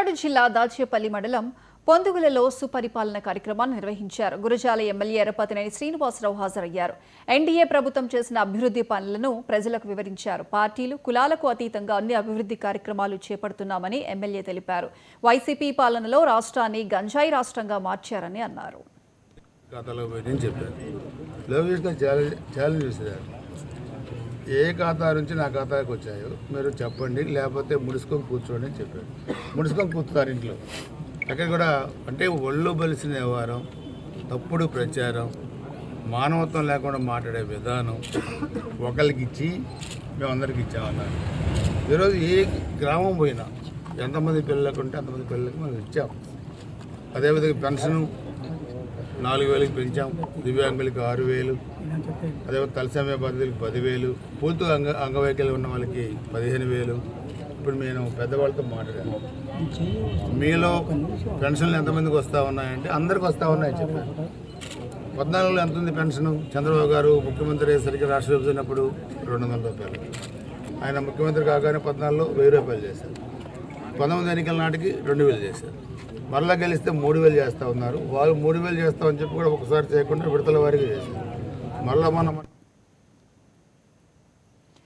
పల్నాడు జిల్లా దాచేపల్లి మండలం పొందుగులలో సుపరిపాలన కార్యక్రమాన్ని నిర్వహించారు. గురజాల ఎమ్మెల్యే ఎర్రపతినేని శ్రీనివాసరావు హాజరయ్యారు. ఎన్డీఏ ప్రభుత్వం చేసిన అభివృద్ధి పనులను ప్రజలకు వివరించారు. పార్టీలు కులాలకు అతీతంగా అన్ని అభివృద్ధి కార్యక్రమాలు చేపడుతున్నామని ఎమ్మెల్యే తెలిపారు. వైసీపీ పాలనలో రాష్ట్రాన్ని గంజాయి రాష్ట్రంగా మార్చారని అన్నారు. ఏ ఖాతా నుంచి నా ఖాతాకి వచ్చాయో మీరు చెప్పండి, లేకపోతే ముడుచుకొని కూర్చోండి అని చెప్పారు. ముడుచుకొని కూర్చున్నారు ఇంట్లో. అక్కడ కూడా అంటే ఒళ్ళు బలిసిన వ్యవహారం, తప్పుడు ప్రచారం, మానవత్వం లేకుండా మాట్లాడే విధానం, ఒకరికి ఇచ్చి మేమందరికి ఇచ్చామన్నారు. ఈరోజు ఏ గ్రామం పోయినా ఎంతమంది పిల్లలకు ఉంటే అంతమంది పిల్లలకి మనం ఇచ్చాం. అదేవిధంగా పెన్షను 4,000కి పెంచాం, దివ్యాంగులకి 6,000, అదేవిధంగా తలసమయ బాధితులకి 10,000, పూర్తి అంగవైకల్యం ఉన్న వాళ్ళకి 15,000. ఇప్పుడు నేను పెద్దవాళ్ళతో మాట్లాడాను. మీలో పెన్షన్లు ఎంతమందికి వస్తూ ఉన్నాయంటే అందరికి వస్తూ ఉన్నాయని చెప్పారు. 14లో ఎంత ఉంది పెన్షను? చంద్రబాబు గారు ముఖ్యమంత్రి అయ్యేసరికి రాష్ట్ర విభజనప్పుడు 200 రూపాయలు. ఆయన ముఖ్యమంత్రి కాగానే 14లో 1000 రూపాయలు చేశారు. 19 ఎన్నికల నాటికి 2,000 చేశారు. మరలా గెలిస్తే 3,000 చేస్తూ ఉన్నారు. వాళ్ళు 3,000 చేస్తామని చెప్పి కూడా ఒకసారి చేయకుండా విడతల వారీగా చేశారు. మళ్ళీ మనం